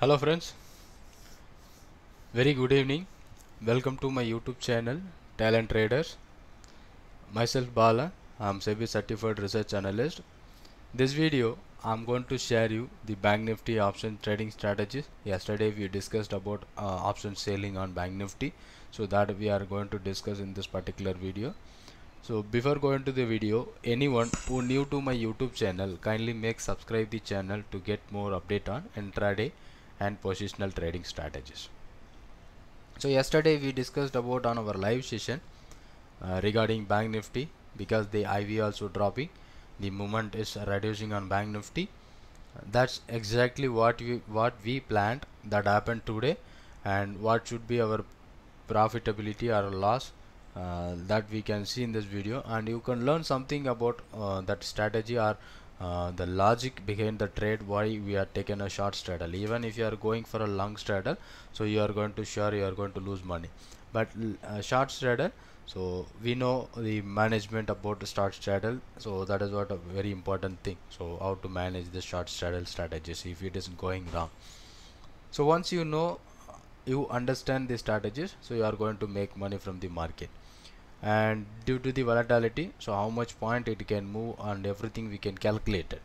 Hello friends, very good evening. Welcome to my YouTube channel Talent Traders. Myself Bala, I am SEBI certified research analyst. This video I am going to share you the Bank Nifty option trading strategies. Yesterday we discussed about option selling on Bank Nifty, so that we are going to discuss in this particular video. So before going to the video, anyone who new to my YouTube channel, kindly make subscribe the channel to get more update on intraday and positional trading strategies. So yesterday we discussed about on our live session regarding Bank Nifty, because the IV also dropping, the movement is reducing on Bank Nifty. That's exactly what we planned that happened today, and what should be our profitability or loss that we can see in this video, and you can learn something about that strategy or the logic behind the trade, why we are taking a short straddle. Even if you are going for a long straddle, so you are going to lose money, but short straddle, so we know the management about the short straddle, so that is what a very important thing. So how to manage the short straddle strategies if it is going wrong. So once you know, you understand the strategies, so you are going to make money from the market. And due to the volatility, so how much point it can move and everything we can calculate it.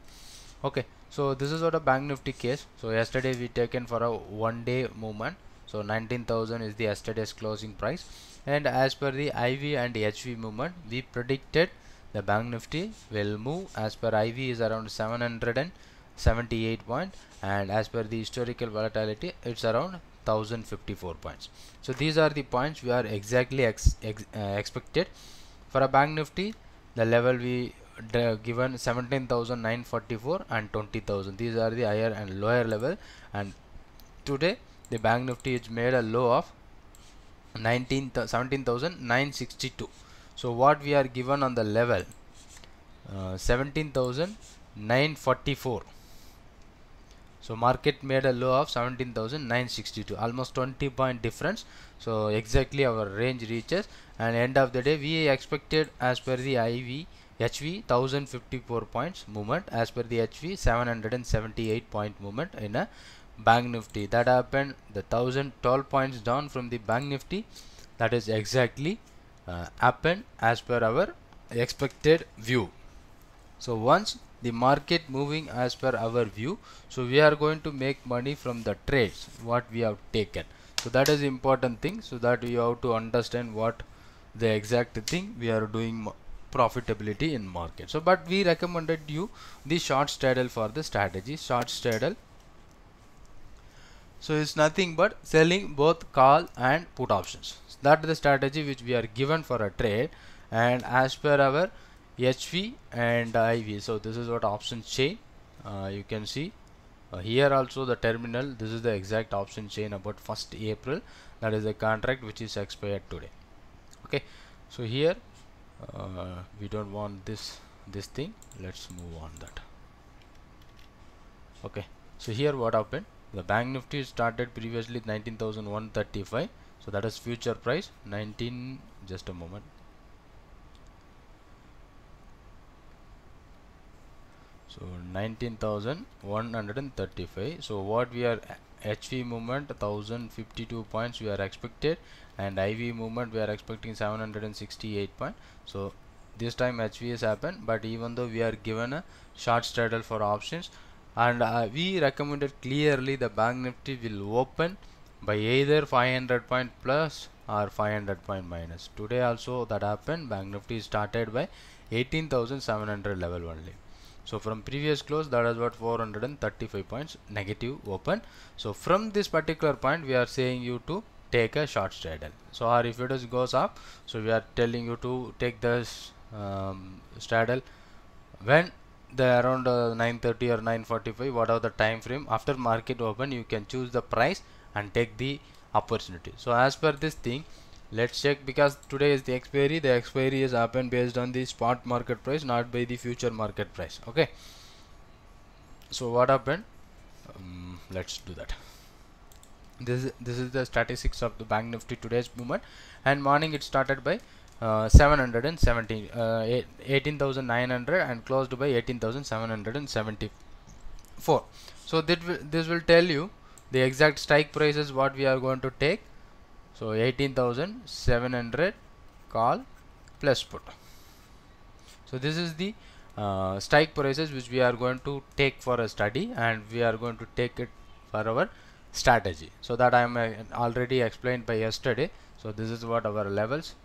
Okay, so this is what a Bank Nifty case. So yesterday we taken for a 1 day movement, so 19,000 is the yesterday's closing price, and as per the IV and HV movement, we predicted the Bank Nifty will move. As per IV is around 778 point, and as per the historical volatility it's around 1054 points. So these are the points we are exactly expected for a Bank Nifty. The level we given 17,944 and 20,000. These are the higher and lower level, and today the Bank Nifty is made a low of 17,962. So what we are given on the level 17,944. So market made a low of 17,962, almost 20 point difference. So exactly our range reaches, and end of the day we expected as per the IV HV 1054 points movement, as per the HV 778 point movement in a Bank Nifty. That happened, the 1012 points down from the Bank Nifty. That is exactly happened as per our expected view. So once the market moving as per our view, so we are going to make money from the trades what we have taken. So that is important thing, so that you have to understand what the exact thing we are doing profitability in market. So but we recommended you the short straddle for the strategy. Short straddle, so it's nothing but selling both call and put options. That is the strategy which we are given for a trade, and as per our HV and IV. So this is what option chain. You can see here also the terminal. This is the exact option chain about 1st April. That is the contract which is expired today. Okay, so here we don't want this thing. Let's move on that. Okay, so here what happened, the Bank Nifty started previously 19,135. so that is future price 19, just a moment. So 19,135. so what we are HV movement 1052 points we are expected, and IV movement we are expecting 768 points. So this time HV has happened, but even though we are given a short straddle for options, and we recommended clearly the Bank Nifty will open by either 500 point plus or 500 point minus. Today also that happened, Bank Nifty started by 18,700 level only. So from previous close, that is what 435 points negative open. So from this particular point we are saying you to take a short straddle. So or if it goes up, so we are telling you to take this straddle when the around 9:30 or 9:45, whatever the time frame after market open, you can choose the price and take the opportunity. So as per this thing, let's check, because today is the expiry. The expiry is happened based on the spot market price, not by the future market price. Okay, so what happened, let's do that. This is the statistics of the Bank Nifty today's movement, and morning it started by 18,900 and closed by 18,774. so this will tell you the exact strike price is what we are going to take. So 18,700 call plus put. So this is the strike prices which we are going to take for a study, and we are going to take it for our strategy. So that I am already explained by yesterday. So this is what our levels,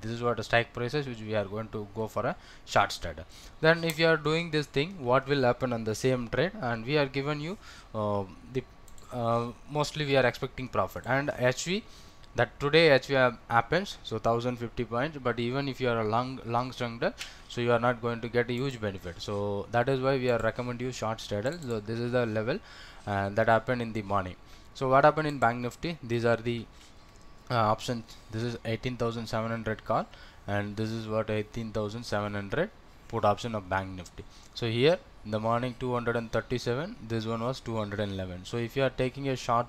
this is what the strike prices which we are going to go for a short study. Then if you are doing this thing, what will happen on the same trade, and we are given you the mostly we are expecting profit, and HV, that today HV happens, so 1050 points, but even if you are a long straddle, so you are not going to get a huge benefit. So that is why we are recommend you short straddle. So this is the level that happened in the morning. So what happened in Bank Nifty? These are the options. This is 18,700 call, and this is what 18,700 put option of Bank Nifty. So here in the morning 237, this one was 211. So if you are taking a short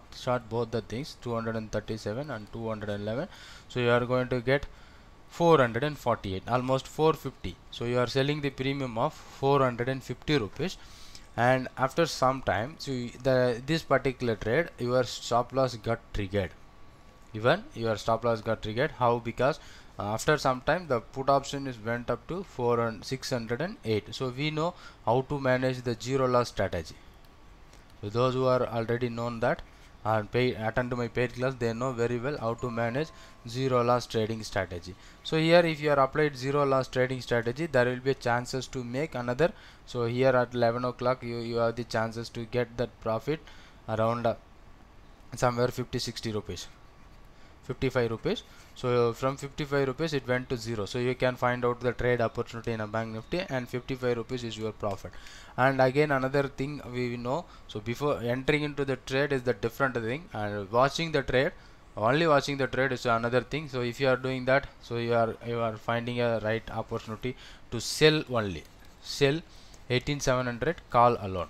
both the things, 237 and 211, so you are going to get 448, almost 450. So you are selling the premium of 450 rupees, and after some time, so this particular trade, your stop loss got triggered. Even your stop loss got triggered. How? Because after some time the put option is went up to 608. So we know how to manage the zero loss strategy. So those who are already known that and attend to my paid class, they know very well how to manage zero loss trading strategy. So here if you are applied zero loss trading strategy, there will be chances to make another. So here at 11 o'clock you have the chances to get that profit around somewhere 50-60 rupees, 55 rupees. So from 55 rupees it went to 0. So you can find out the trade opportunity in a Bank Nifty, and 55 rupees is your profit. And again another thing we know, so before entering into the trade is the different thing, and watching the trade, only watching the trade is another thing. So if you are doing that, so you are finding a right opportunity to sell, only sell 18,700 call alone.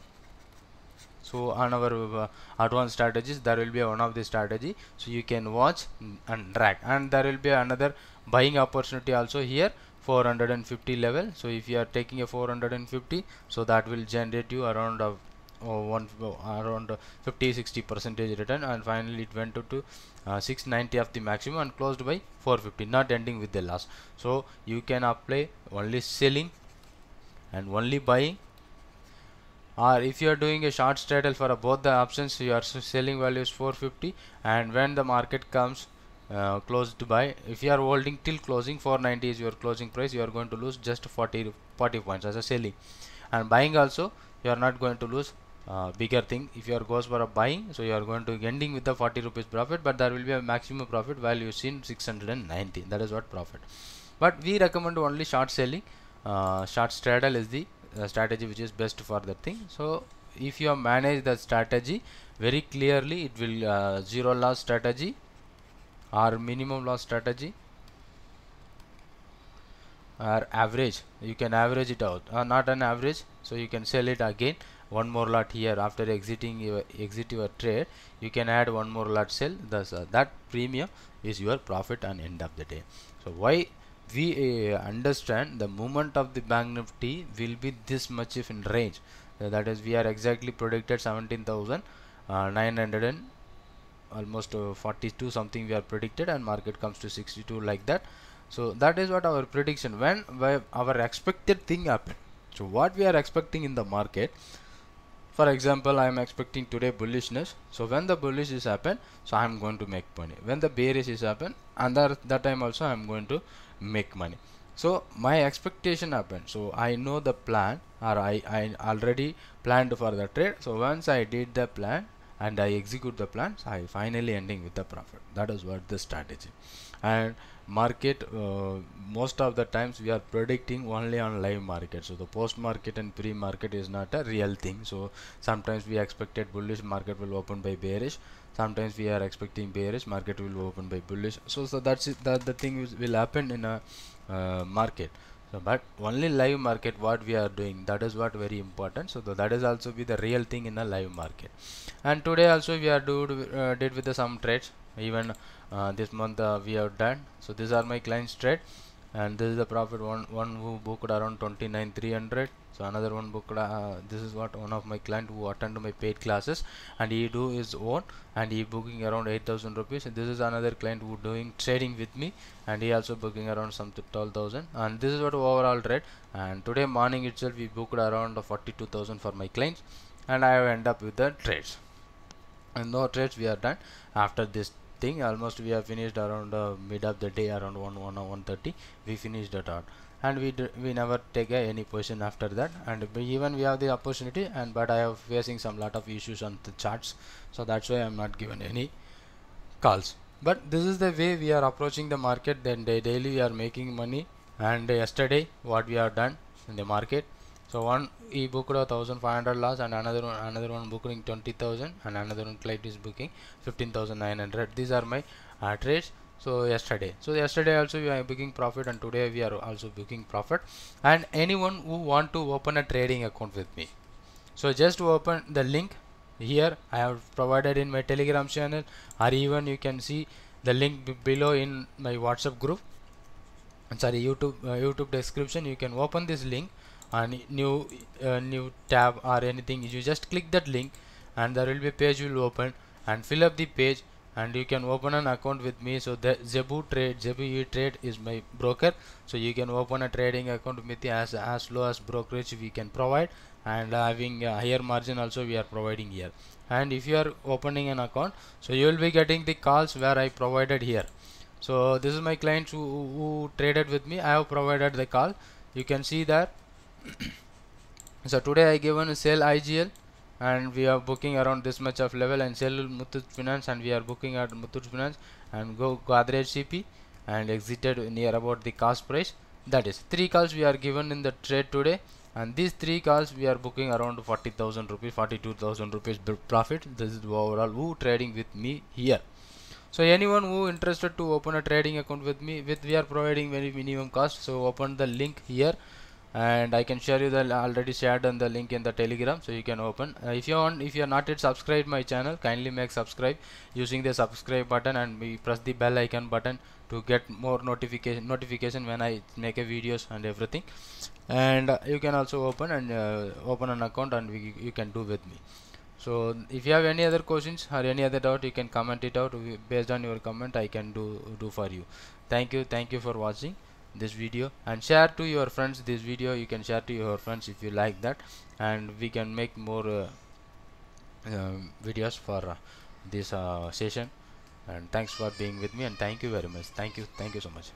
So on our advanced strategies, there will be one of the strategy, so you can watch and track, and there will be another buying opportunity also here, 450 level. So if you are taking a 450, so that will generate you around around 50-60% return, and finally it went to 690 of the maximum and closed by 450, not ending with the loss. So you can apply only selling and only buying. Or if you are doing a short straddle for both the options, your selling value is 450, and when the market comes closed to buy, if you are holding till closing, 490 is your closing price, you are going to lose just 40 points as a selling. And buying also, you are not going to lose bigger thing. If you are goes for a buying, so you are going to ending with the 40 rupees profit, but there will be a maximum profit value seen 690. That is what profit. But we recommend only short selling. Short straddle is the strategy which is best for that thing. So if you manage the strategy very clearly, it will zero loss strategy or minimum loss strategy or average. You can average it out, not an average, so you can sell it again one more lot here after exiting your trade. You can add one more lot, sell, thus that premium is your profit on end of the day. So why we understand the movement of the Bank Nifty will be this much if in range, that is we are exactly predicted 17,900 and almost 42 something we are predicted, and market comes to 62 like that. So that is what our prediction, when our expected thing happen. So what we are expecting in the market, for example, I am expecting today bullishness. So when the bullish is happen, so I am going to make money. When the bearish is happen, and that time also I am going to make money. So my expectation happen. So I know the plan, or I already planned for the trade. So once I did the plan and I execute the plan, so I finally ending with the profit. That is what the strategy. And market, most of the times we are predicting only on live market. So the post market and pre market is not a real thing. So sometimes we expected bullish, market will open by bearish. Sometimes we are expecting bearish, market will open by bullish. So that's it, that the thing will happen in a market. So but only live market what we are doing, that is what very important. So that is also be the real thing in a live market. And today also we are did with some trades. Even this month we have done. So these are my clients trade, and this is the profit. One who booked around 29,300, So another one booked, this is what one of my client who attend my paid classes, and he do his own, and he booking around 8,000 rupees. And this is another client who doing trading with me, and he also booking around some 12,000. And this is what overall trade. And today morning itself we booked around 42,000 for my clients, and I have end up with the trades. And no trades we are done after this thing. Almost we have finished around mid of the day, around 1:30 we finished that out, and we never take any position after that. And even we have the opportunity, and but I have facing some lot of issues on the charts, so that's why I'm not given any calls. But this is the way we are approaching the market. Then daily we are making money. And yesterday what we have done in the market, so one he booked 1,500 loss, and another one booking 20,000, and another one client is booking 15,900. These are my trades. So yesterday also we are booking profit, and today we are also booking profit. And anyone who want to open a trading account with me, so just to open the link here I have provided in my Telegram channel, or even you can see the link below in my WhatsApp group, sorry, YouTube description. You can open this link and new tab or anything. You just click that link, and there will be a page will open, and fill up the page, and you can open an account with me. So the Zebu E-Trade is my broker, so you can open a trading account with me as low as brokerage we can provide, and having a higher margin also we are providing here. And if you are opening an account, so you will be getting the calls where I provided here. So this is my clients who traded with me. I have provided the call. You can see that. So today I given a sell IGL, and we are booking around this much of level, and sell Muthoot Finance, and we are booking at Muthoot Finance, and go Godrej CP, and exited near about the cost price. That is 3 calls we are given in the trade today, and these 3 calls we are booking around 40,000 rupees, 42,000 rupees profit. This is the overall who trading with me here. So anyone who interested to open a trading account with me, we are providing very minimum cost. So open the link here, and I can share you the already shared on the link in the Telegram, so you can open. If you are not yet subscribed my channel, kindly make subscribe using the subscribe button, and we press the bell icon button to get more notification when I make a videos and everything. And you can also open an account, and you can do with me. So if you have any other questions or any other doubt, you can comment it out. Based on your comment I can do for you. Thank you for watching this video, and share to your friends this video. You can share to your friends if you like that, and we can make more videos for this session. And thanks for being with me, and thank you very much. Thank you so much.